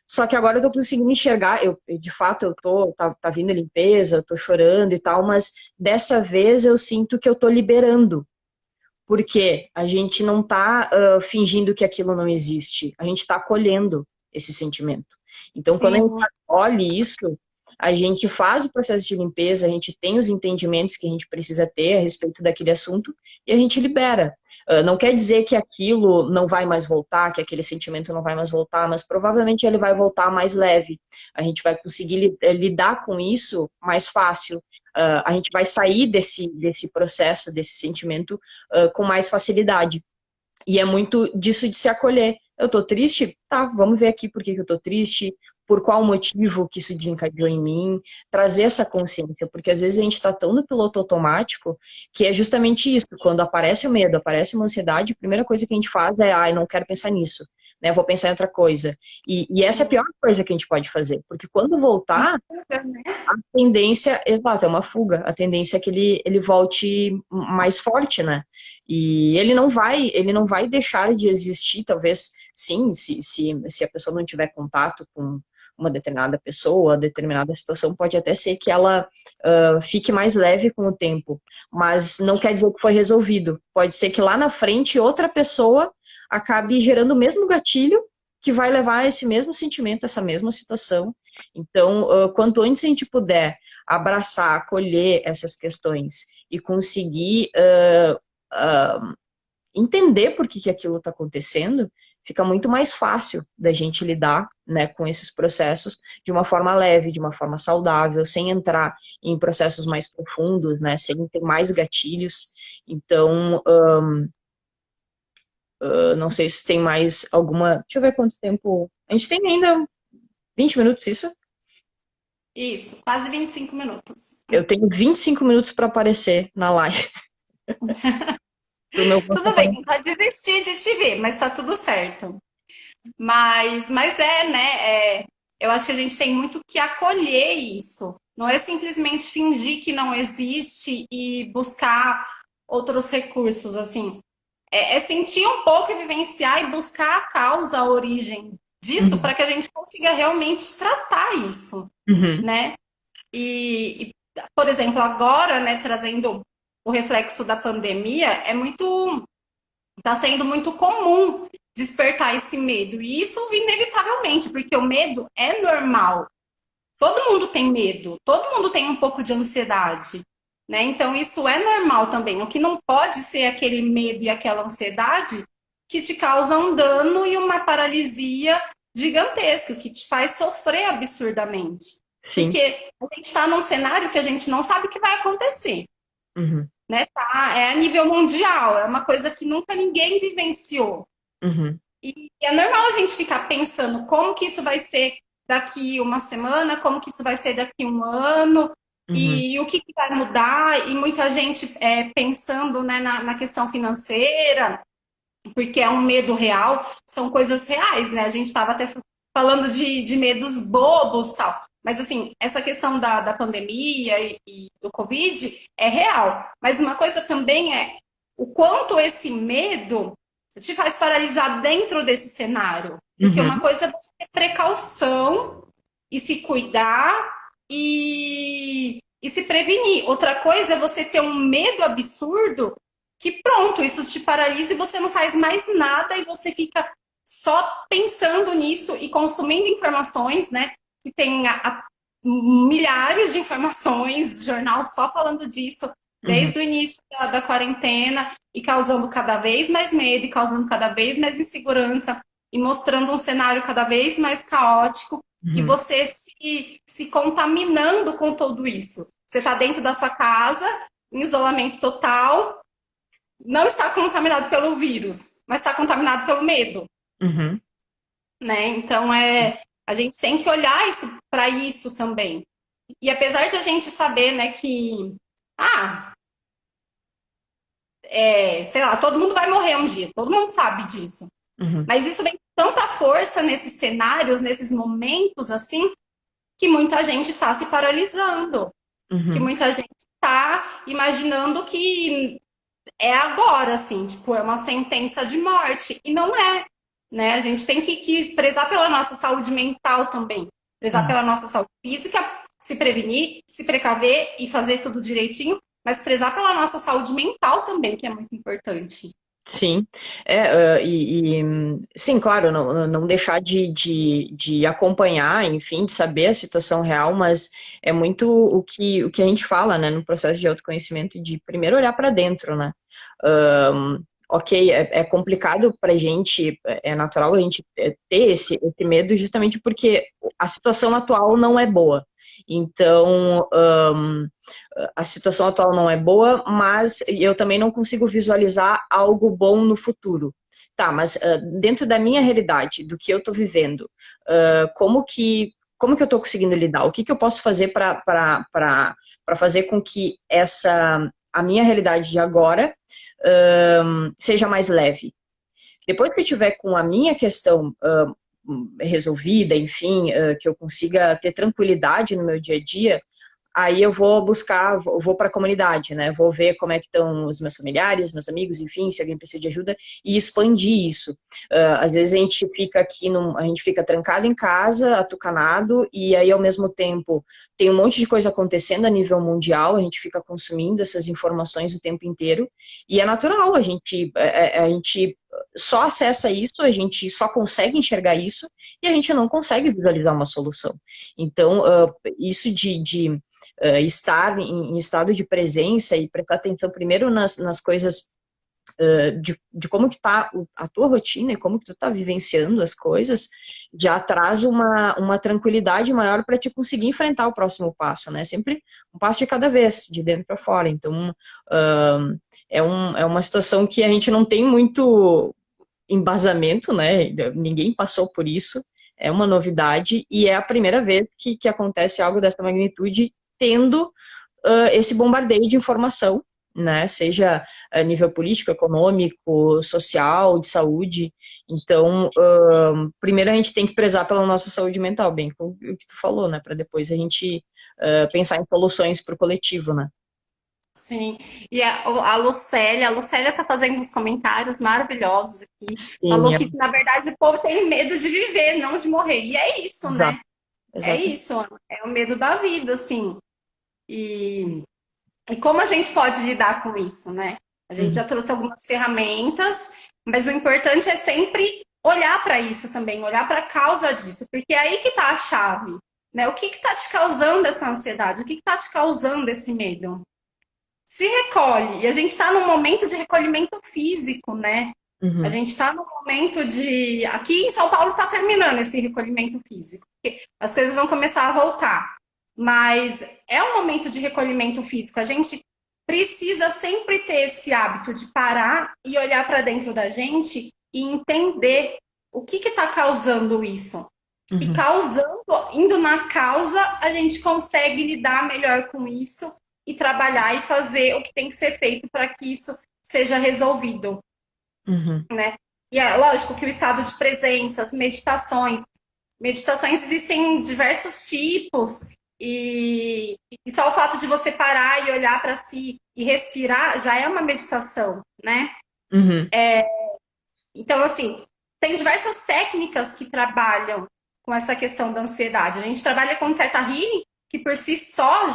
só que agora eu tô conseguindo enxergar, de fato, tá vindo limpeza, eu tô chorando e tal, mas dessa vez eu sinto que eu tô liberando, porque a gente não tá fingindo que aquilo não existe, a gente tá acolhendo esse sentimento. Então, quando a gente Sim, acolhe isso, a gente faz o processo de limpeza, a gente tem os entendimentos que a gente precisa ter a respeito daquele assunto e a gente libera. Não quer dizer que aquilo não vai mais voltar, que aquele sentimento não vai mais voltar, mas provavelmente ele vai voltar mais leve. A gente vai conseguir lidar com isso mais fácil. A gente vai sair desse processo, desse sentimento, com mais facilidade. E é muito disso de se acolher. Eu tô triste? Tá, vamos ver aqui por que eu tô triste, por qual motivo que isso desencadeou em mim, trazer essa consciência, porque às vezes a gente está tão no piloto automático que é justamente isso, quando aparece o medo, aparece uma ansiedade, a primeira coisa que a gente faz é, ai, não quero pensar nisso, né, vou pensar em outra coisa. E essa é a pior coisa que a gente pode fazer, porque quando voltar, a tendência, exato, é uma fuga, a tendência é que ele volte mais forte, né? E ele não vai deixar de existir, talvez, sim, se a pessoa não tiver contato com uma determinada pessoa, determinada situação, pode até ser que ela fique mais leve com o tempo, mas não quer dizer que foi resolvido. Pode ser que lá na frente outra pessoa acabe gerando o mesmo gatilho que vai levar a esse mesmo sentimento, essa mesma situação. Então, quanto antes a gente puder abraçar, acolher essas questões e conseguir entender por que aquilo está acontecendo, fica muito mais fácil da gente lidar, né, com esses processos de uma forma leve, de uma forma saudável, sem entrar em processos mais profundos, né, sem ter mais gatilhos. Então, não sei se tem mais alguma... Deixa eu ver quanto tempo... A gente tem ainda 20 minutos, isso? Isso, quase 25 minutos. Eu tenho 25 minutos para aparecer na live. Tudo bem, pode desistir de te ver, mas tá tudo certo. Mas né? Eu acho que a gente tem muito que acolher isso. Não é simplesmente fingir que não existe e buscar outros recursos, assim. É sentir um pouco e vivenciar e buscar a causa, a origem disso, para que a gente consiga realmente tratar isso, né? Por exemplo, agora, né, trazendo o reflexo da pandemia, está sendo muito comum despertar esse medo. E isso inevitavelmente, porque o medo é normal. Todo mundo tem medo, todo mundo tem um pouco de ansiedade, né? Então isso é normal também. O que não pode ser aquele medo e aquela ansiedade que te causa um dano e uma paralisia gigantesca, que te faz sofrer absurdamente. Sim. Porque a gente está num cenário que a gente não sabe o que vai acontecer. Né? É a nível mundial, é uma coisa que nunca ninguém vivenciou. E é normal a gente ficar pensando como que isso vai ser daqui uma semana, como que isso vai ser daqui um ano, e o que vai mudar, e muita gente pensando, né, na questão financeira, porque é um medo real, são coisas reais, né? A gente estava até falando de medos bobos, tal. Mas, assim, essa questão da pandemia e do Covid é real. Mas uma coisa também é o quanto esse medo te faz paralisar dentro desse cenário. Porque uma coisa é você ter precaução e se cuidar e se prevenir. Outra coisa é você ter um medo absurdo que, pronto, isso te paralisa e você não faz mais nada e você fica só pensando nisso e consumindo informações, né? Que tem milhares de informações, jornal só falando disso, desde o início da quarentena, e causando cada vez mais medo, e causando cada vez mais insegurança, e mostrando um cenário cada vez mais caótico, e você se contaminando com tudo isso. Você está dentro da sua casa, em isolamento total, não está contaminado pelo vírus, mas está contaminado pelo medo. Né? Então, a gente tem que olhar isso para isso também. E apesar de a gente saber, né, que sei lá, todo mundo vai morrer um dia, todo mundo sabe disso. Mas isso vem com tanta força nesses cenários, nesses momentos, assim, que muita gente está se paralisando. Que muita gente está imaginando que é agora, assim, tipo, é uma sentença de morte. E não é. Né? A gente tem que prezar pela nossa saúde mental também, prezar pela nossa saúde física, se prevenir, se precaver e fazer tudo direitinho, mas prezar pela nossa saúde mental também, que é muito importante. Sim, sim, claro, não deixar de acompanhar, enfim, de saber a situação real, mas é muito o que a gente fala, né, no processo de autoconhecimento, de primeiro olhar para dentro, né? Ok, é complicado para a gente, é natural a gente ter esse medo justamente porque a situação atual não é boa. Então, a situação atual não é boa, mas eu também não consigo visualizar algo bom no futuro. Tá, mas dentro da minha realidade, do que eu estou vivendo, como que eu estou conseguindo lidar? O que que eu posso fazer para fazer com que a minha realidade de agora seja mais leve? Depois que eu tiver com a minha questão resolvida, enfim, que eu consiga ter tranquilidade no meu dia a dia, aí eu vou buscar, vou para a comunidade, né? Vou ver como é que estão os meus familiares, meus amigos, enfim, se alguém precisa de ajuda, e expandir isso. Às vezes a gente fica a gente fica trancado em casa, atucanado, e aí ao mesmo tempo tem um monte de coisa acontecendo a nível mundial, a gente fica consumindo essas informações o tempo inteiro, e é natural, a gente só acessa isso, a gente só consegue enxergar isso, e a gente não consegue visualizar uma solução. Então, isso estar em estado de presença e prestar atenção primeiro nas coisas de como que está a tua rotina e como que tu está vivenciando as coisas, já traz uma tranquilidade maior para te conseguir enfrentar o próximo passo, né? Sempre um passo de cada vez, de dentro para fora. Então, é uma situação que a gente não tem muito embasamento, né? Ninguém passou por isso, é uma novidade e é a primeira vez que acontece algo dessa magnitude tendo esse bombardeio de informação, né? Seja a nível político, econômico, social, de saúde. Então, primeiro a gente tem que prezar pela nossa saúde mental, bem como o que tu falou, né? Para depois a gente pensar em soluções para o coletivo, né? Sim, e a Lucélia tá fazendo uns comentários maravilhosos aqui. Sim, Falou que, na verdade, o povo tem medo de viver, não de morrer. E é isso, exato, né? É exato. isso, é o medo da vida, assim. E, e como a gente pode lidar com isso, né? A gente Uhum, já trouxe algumas ferramentas, mas o importante é sempre olhar para isso também, olhar para a causa disso, porque é aí que tá a chave, né? O que está te causando essa ansiedade? O que está te causando esse medo? Se recolhe. E a gente está num momento de recolhimento físico, né? A uhum, gente está num momento de. Aqui em São Paulo está terminando esse recolhimento físico. As coisas vão começar a voltar. Mas é um momento de recolhimento físico. A gente precisa sempre ter esse hábito de parar e olhar para dentro da gente e entender o que está causando isso. E uhum, causando, indo na causa, a gente consegue lidar melhor com isso e trabalhar e fazer o que tem que ser feito para que isso seja resolvido, uhum, né? E é lógico que o estado de presença, as meditações existem diversos tipos e só o fato de você parar e olhar para si e respirar já é uma meditação, né? uhum, Então, assim, tem diversas técnicas que trabalham com essa questão da ansiedade. A gente trabalha com o Theta Healing, que por si só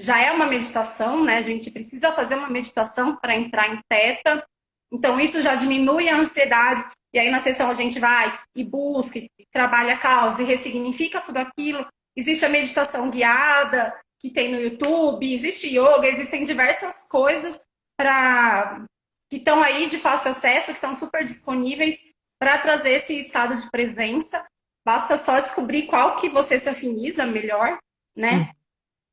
já é uma meditação, né? A gente precisa fazer uma meditação para entrar em Theta. Então, isso já diminui a ansiedade. E aí, na sessão, a gente vai e busca, e trabalha a causa e ressignifica tudo aquilo. Existe a meditação guiada, que tem no YouTube, existe yoga, existem diversas coisas para que estão aí de fácil acesso, que estão super disponíveis para trazer esse estado de presença. Basta só descobrir qual que você se afiniza melhor, né?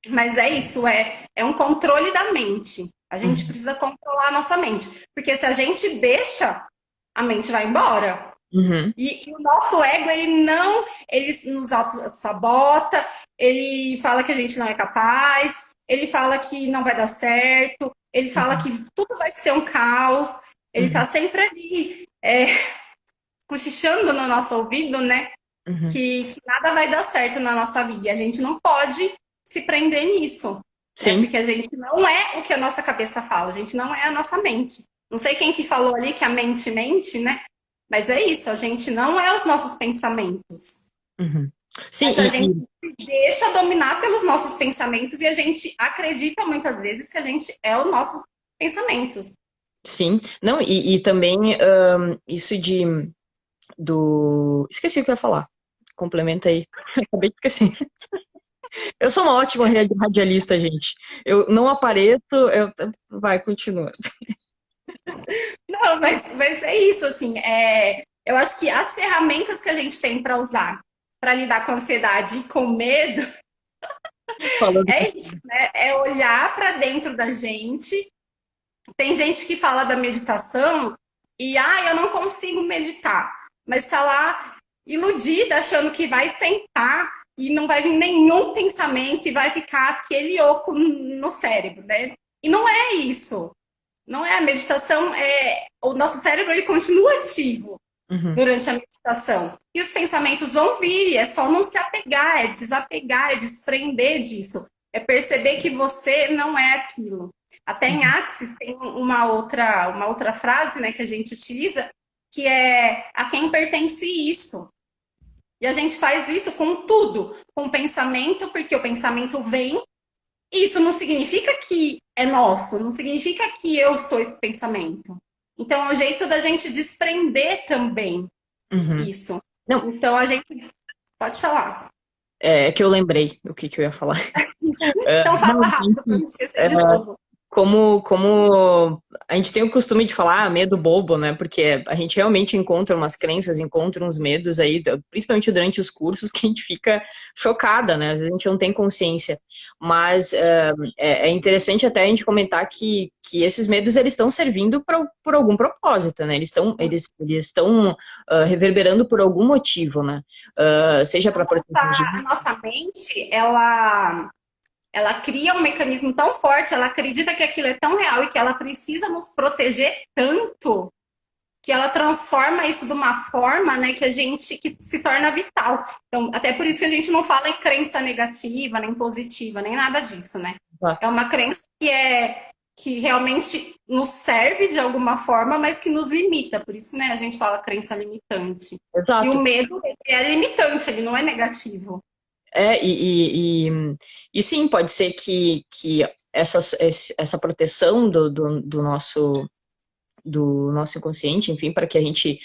Mas é isso, é um controle da mente. A gente uhum, precisa controlar a nossa mente. Porque se a gente deixa, a mente vai embora. uhum, E o nosso ego, ele nos auto-sabota, ele fala que a gente não é capaz, ele fala que não vai dar certo, ele fala uhum, que tudo vai ser um caos, ele tá uhum, sempre ali, cochichando no nosso ouvido, né? uhum. Que nada vai dar certo na nossa vida. E a gente não pode se prender nisso, né? Sim. Porque a gente não é o que a nossa cabeça fala, a gente não é a nossa mente. Não sei quem que falou ali que a mente mente, né? Mas é isso, a gente não é os nossos pensamentos. Uhum. Sim, Mas a gente se deixa dominar pelos nossos pensamentos e a gente acredita muitas vezes que a gente é os nossos pensamentos. Sim, não, e também isso Esqueci o que eu ia falar. Complementa aí. Acabei de esquecer. Eu sou uma ótima radialista, gente. Eu não apareço, vai, continua. Não, mas é isso, assim, eu acho que as ferramentas que a gente tem para usar para lidar com a ansiedade e com medo Falando. é isso, né? É olhar para dentro da gente. Tem gente que fala da meditação e, eu não consigo meditar, mas está lá iludida, achando que vai sentar e não vai vir nenhum pensamento e vai ficar aquele oco no cérebro, né? E não é isso. Não é a meditação, o nosso cérebro ele continua ativo Uhum, durante a meditação. E os pensamentos vão vir, é só não se apegar, é desapegar, é desprender disso. É perceber que você não é aquilo. Até em uhum, Axis tem uma outra frase, né, que a gente utiliza, que é a quem pertence isso. E a gente faz isso com tudo, com o pensamento, porque o pensamento vem. Isso não significa que é nosso, não significa que eu sou esse pensamento. Então, é um jeito da gente desprender também uhum. isso. Não, Então, a gente pode falar. é que eu lembrei o que eu ia falar. Então, Não, fala rápido para não esquecer é, de novo. como a gente tem o costume de falar medo bobo, né? Porque a gente realmente encontra umas crenças, encontra uns medos aí, principalmente durante os cursos, que a gente fica chocada, né? Às vezes a gente não tem consciência. Mas é interessante até a gente comentar que esses medos eles estão servindo por algum propósito, né? Eles estão reverberando por algum motivo, né? Seja para proteger. A nossa mente, ela cria um mecanismo tão forte, ela acredita que aquilo é tão real e que ela precisa nos proteger tanto que ela transforma isso de uma forma, né, que se torna vital. Então, até por isso que a gente não fala em crença negativa, nem positiva, nem nada disso, né? É uma crença que realmente nos serve de alguma forma, mas que nos limita. Por isso, né, a gente fala crença limitante. E o Exato. medo é limitante, ele não é negativo. É, e sim, pode ser que essa proteção do nosso inconsciente, enfim, para que a gente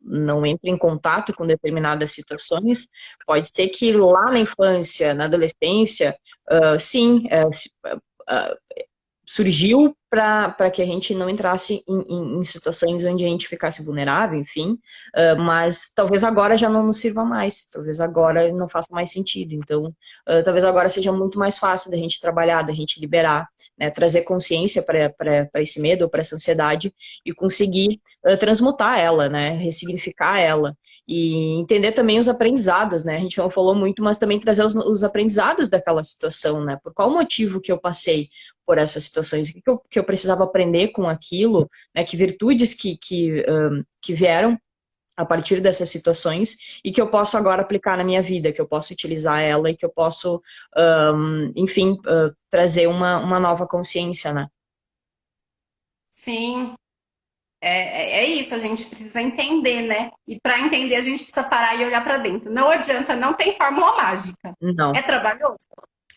não entre em contato com determinadas situações, pode ser que lá na infância, na adolescência, sim, surgiu para que a gente não entrasse em situações onde a gente ficasse vulnerável, enfim, mas talvez agora já não nos sirva mais, talvez agora não faça mais sentido, então talvez agora seja muito mais fácil da gente trabalhar, da gente liberar, né, trazer consciência para esse medo, para essa ansiedade e conseguir transmutar ela, né, ressignificar ela e entender também os aprendizados, né, a gente não falou muito, mas também trazer os aprendizados daquela situação, né, por qual motivo que eu passei por essas situações, o que eu precisava aprender com aquilo, né, que virtudes que vieram a partir dessas situações e que eu posso agora aplicar na minha vida, que eu posso utilizar ela e que eu posso, enfim, trazer uma nova consciência, né? Sim, é isso, a gente precisa entender, né? E para entender, a gente precisa parar e olhar para dentro. Não adianta, não tem fórmula mágica. Não. É trabalhoso?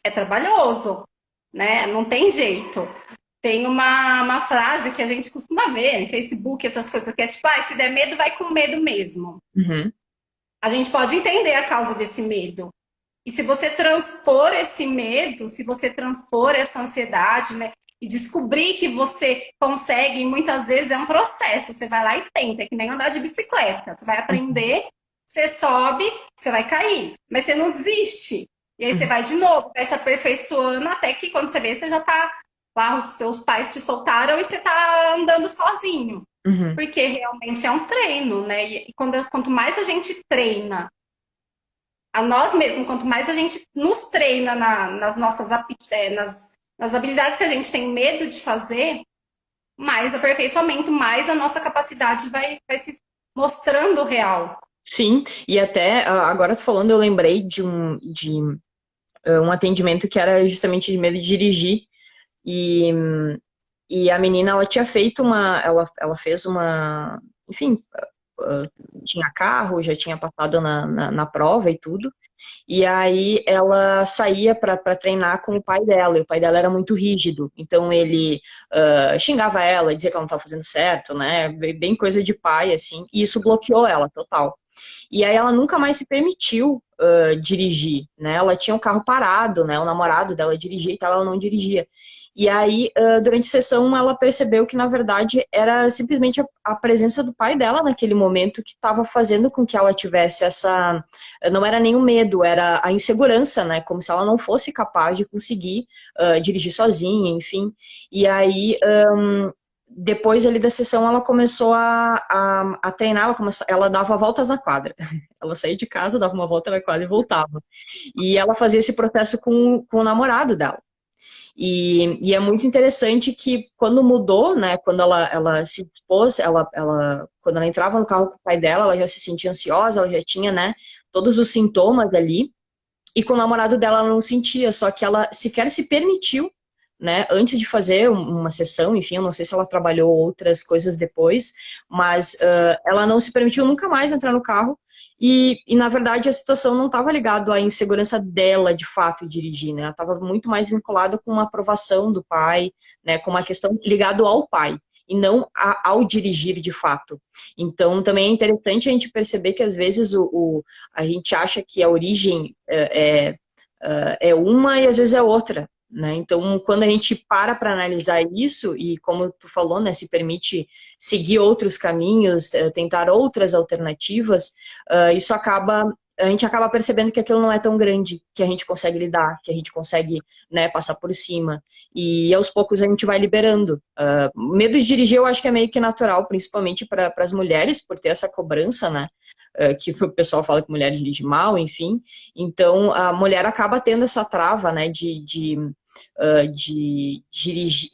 É trabalhoso, né? Não tem jeito. Tem uma frase que a gente costuma ver no Facebook, essas coisas que é tipo, se der medo, vai com medo mesmo. Uhum. A gente pode entender a causa desse medo. E se você transpor esse medo, se você transpor essa ansiedade, né? E descobrir que você consegue, muitas vezes é um processo. Você vai lá e tenta, é que nem andar de bicicleta. Você vai aprender, você sobe, você vai cair. Mas você não desiste. E aí você Uhum. vai de novo, vai se aperfeiçoando até que quando você vê, você já tá lá, os seus pais te soltaram e você tá andando sozinho. Uhum. Porque realmente é um treino, né? E quanto mais a gente treina a nós mesmos, quanto mais a gente nos treina nas nossas nas habilidades que a gente tem medo de fazer, mais aperfeiçoamento, mais a nossa capacidade vai se mostrando real. Sim, e até agora tô falando, eu lembrei de um atendimento que era justamente de medo de dirigir e, e a menina, ela tinha feito ela fez enfim, tinha carro, já tinha passado na prova e tudo, E aí ela saía para treinar com o pai dela, e o pai dela era muito rígido, então ele xingava ela, dizia que ela não estava fazendo certo, né? Bem coisa de pai, assim, e isso bloqueou ela total. E aí ela nunca mais se permitiu dirigir, né? Ela tinha um carro parado, né? O namorado dela dirigia e tal, ela não dirigia. E aí, durante a sessão, ela percebeu que, na verdade, era simplesmente a presença do pai dela naquele momento que estava fazendo com que ela tivesse essa... Não era nem o medo, era a insegurança, né? Como se ela não fosse capaz de conseguir dirigir sozinha, enfim. E aí, depois ali da sessão, ela começou a treinar, ela dava voltas na quadra. Ela saía de casa, dava uma volta na quadra e voltava. E ela fazia esse processo com o namorado dela. E é muito interessante que quando mudou, né, quando ela se dispôs, quando ela entrava no carro com o pai dela, ela já se sentia ansiosa, ela já tinha, né, todos os sintomas ali, e com o namorado dela ela não sentia, só que ela sequer se permitiu, né, antes de fazer uma sessão, enfim, eu não sei se ela trabalhou outras coisas depois, mas ela não se permitiu nunca mais entrar no carro, e na verdade a situação não estava ligada à insegurança dela de fato dirigir, né, ela estava muito mais vinculada com uma aprovação do pai, né, com uma questão ligada ao pai, e não ao dirigir de fato. Então também é interessante a gente perceber que às vezes a gente acha que a origem é uma e às vezes é outra, né? Então, quando a gente para analisar isso e, como tu falou, né, se permite seguir outros caminhos, tentar outras alternativas, isso a gente acaba percebendo que aquilo não é tão grande, que a gente consegue lidar, que a gente consegue, né, passar por cima. E aos poucos a gente vai liberando. Medo de dirigir eu acho que é meio que natural, principalmente para as mulheres, por ter essa cobrança, né? Que o pessoal fala que mulher dirige mal, enfim. Então, a mulher acaba tendo essa trava, né, de dirigir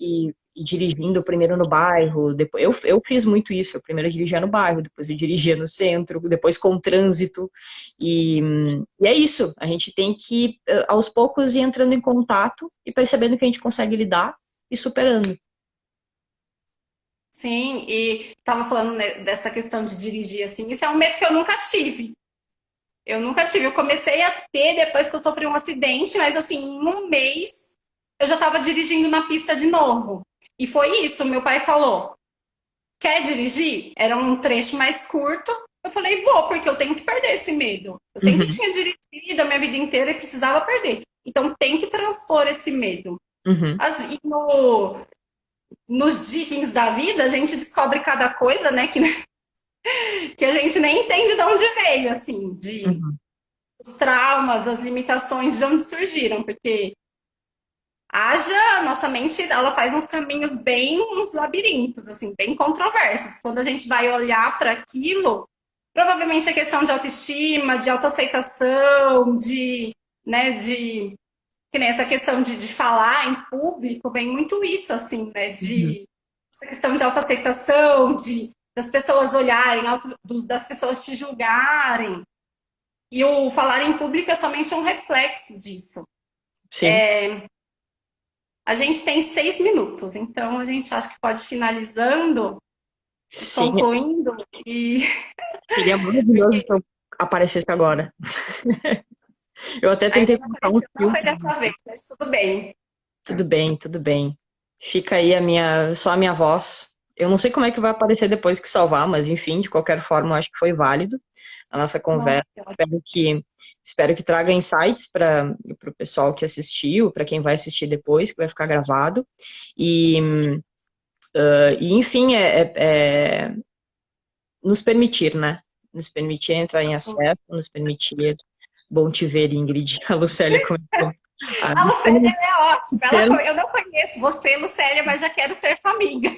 e dirigindo primeiro no bairro. Depois, eu fiz muito isso. Eu primeiro dirigia no bairro, depois eu dirigia no centro, depois com o trânsito. E é isso. A gente tem que, aos poucos, ir entrando em contato e percebendo que a gente consegue lidar e superando. Sim, e estava falando, né, dessa questão de dirigir assim, isso é um medo que eu nunca tive. Eu nunca tive, eu comecei a ter depois que eu sofri um acidente, mas assim, em um mês eu já estava dirigindo na pista de novo. E foi isso, meu pai falou: quer dirigir? Era um trecho mais curto. Eu falei, vou, porque eu tenho que perder esse medo. Eu sempre Uhum, tinha dirigido a minha vida inteira e precisava perder. Então tem que transpor esse medo. uhum, E nos dippings da vida, a gente descobre cada coisa, né, que a gente nem entende de onde veio, assim, de uhum. os traumas, as limitações, de onde surgiram, porque nossa mente, ela faz uns caminhos bem, uns labirintos, assim, bem controversos. Quando a gente vai olhar para aquilo, provavelmente é questão de autoestima, de autoaceitação, né, que nem essa questão de falar em público, vem muito isso, assim, né, Uhum. essa questão de autoaceitação, das pessoas olharem, das pessoas te julgarem. E o falar em público é somente um reflexo disso. Sim, A gente tem 6 minutos, então a gente acha que pode ir finalizando, sim. concluindo, e Seria maravilhoso se eu aparecesse agora. Eu até tentei ainda colocar um não filtro. foi dessa vez, mas tudo bem. Tudo bem, tudo bem. Fica aí só a minha voz. Eu não sei como é que vai aparecer depois que salvar, mas enfim, de qualquer forma, eu acho que foi válido a nossa conversa. Espero que traga insights para o pessoal que assistiu, para quem vai assistir depois, que vai ficar gravado. E, enfim, nos permitir, né? Nos permitir entrar em acesso, nos permitir. Bom te ver, Ingrid. A Lucélia comentou. Ah, A Lucélia é ótima, eu não conheço você, Lucélia, mas já quero ser sua amiga.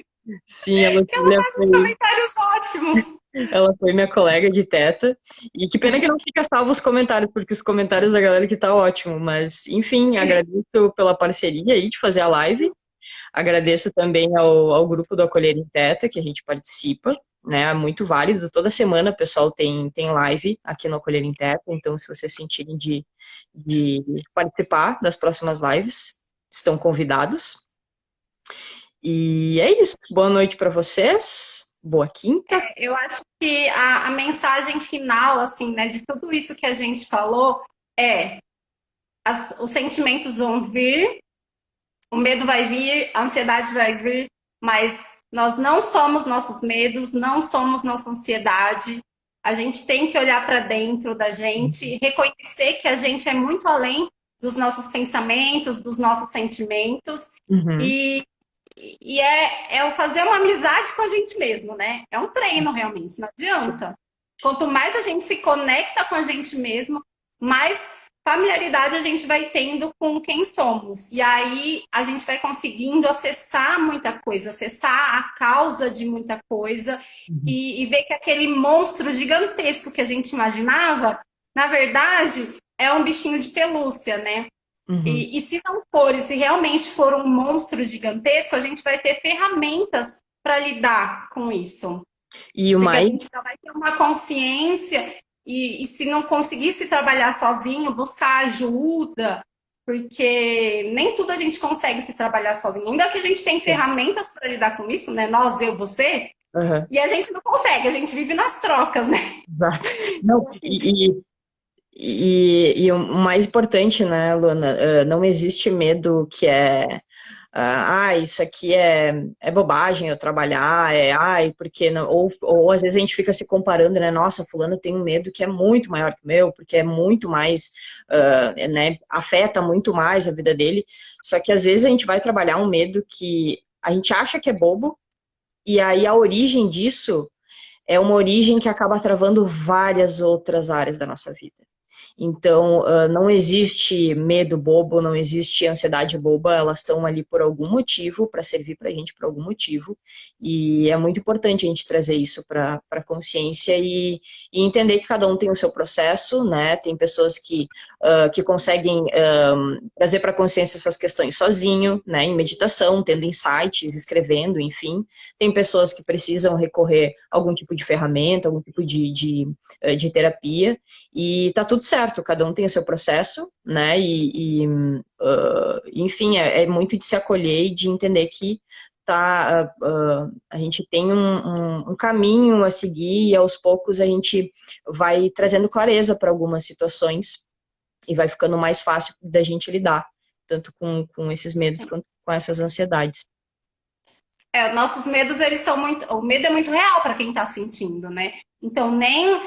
sim, a Ela Lucélia faz uns comentários ótimos. ela foi minha colega de teta. E que pena que não fica salvo os comentários, porque os comentários da galera que tá ótimo. Mas, enfim, agradeço pela parceria aí de fazer a live. Agradeço também ao grupo do Acolher em Teta, que a gente participa, né? É muito válido. Toda semana o pessoal tem live aqui no Acolher em Teta, então se vocês sentirem de participar das próximas lives, estão convidados. E é isso. Boa noite para vocês. Boa quinta. Eu acho que a mensagem final, assim, né, de tudo isso que a gente falou, É, os sentimentos vão vir, o medo vai vir, a ansiedade vai vir, mas nós não somos nossos medos, não somos nossa ansiedade. A gente tem que olhar para dentro da gente, reconhecer que a gente é muito além dos nossos pensamentos, dos nossos sentimentos, Uhum, e, é o fazer uma amizade com a gente mesmo, né? É um treino realmente, não adianta. Quanto mais a gente se conecta com a gente mesmo, mais familiaridade a gente vai tendo com quem somos. E aí a gente vai conseguindo acessar muita coisa, acessar a causa de muita coisa uhum, e ver que aquele monstro gigantesco que a gente imaginava, na verdade, é um bichinho de pelúcia, né? uhum. E se não for, e se realmente for um monstro gigantesco, a gente vai ter ferramentas para lidar com isso. E o Porque a mais gente já vai ter uma consciência e se não conseguisse trabalhar sozinho, buscar ajuda, porque nem tudo a gente consegue se trabalhar sozinho. Ainda que a gente tem ferramentas para lidar com isso, né? Nós, eu, você, Aham, e a gente não consegue, a gente vive nas trocas, né? exato. Não, e o mais importante, né, Luana, não existe medo que é, isso aqui é bobagem eu trabalhar, ai, porque não, ou às vezes a gente fica se comparando, né, nossa, fulano tem um medo que é muito maior que o meu, porque é muito mais, né, afeta muito mais a vida dele, só que às vezes a gente vai trabalhar um medo que a gente acha que é bobo, e aí a origem disso é uma origem que acaba travando várias outras áreas da nossa vida. Então, não existe medo bobo, não existe ansiedade boba, elas estão ali por algum motivo, para servir para a gente por algum motivo, e é muito importante a gente trazer isso para a consciência e entender que cada um tem o seu processo, né? Tem pessoas que conseguem trazer para a consciência essas questões sozinho, né? Em meditação, tendo insights, escrevendo, enfim. Tem pessoas que precisam recorrer a algum tipo de ferramenta, algum tipo de terapia, e tá tudo certo, cada um tem o seu processo, né? Enfim, é muito de se acolher e de entender que a gente tem um caminho a seguir e aos poucos a gente vai trazendo clareza para algumas situações e vai ficando mais fácil da gente lidar, tanto com esses medos quanto com essas ansiedades. Nossos medos, eles são muito. O medo é muito real para quem está sentindo, né? Então, nem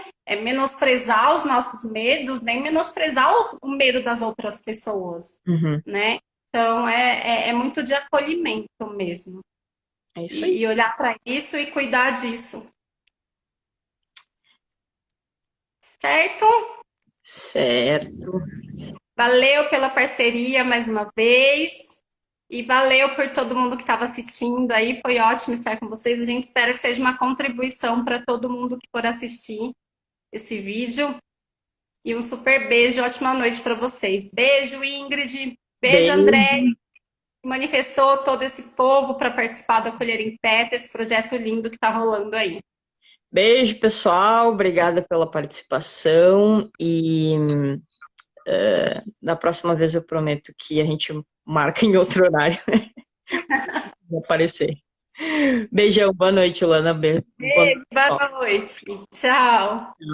menosprezar os nossos medos, nem menosprezar o medo das outras pessoas, Uhum, né? Então, é muito de acolhimento mesmo. é isso aí. E olhar para isso e cuidar disso, certo? Certo. Valeu pela parceria mais uma vez. E valeu por todo mundo que estava assistindo aí. Foi ótimo estar com vocês. A gente espera que seja uma contribuição para todo mundo que for assistir esse vídeo. E um super beijo, ótima noite para vocês. Beijo, Ingrid. Beijo, Beijo. André. Que manifestou todo esse povo para participar do Acolher em Teta, esse projeto lindo que está rolando aí. Beijo, pessoal. Obrigada pela participação. E da próxima vez eu prometo que a gente marca em outro horário. Vou aparecer. Beijão, boa noite, Lana. Beijo. Boa noite, Boa pessoal. noite. Tchau.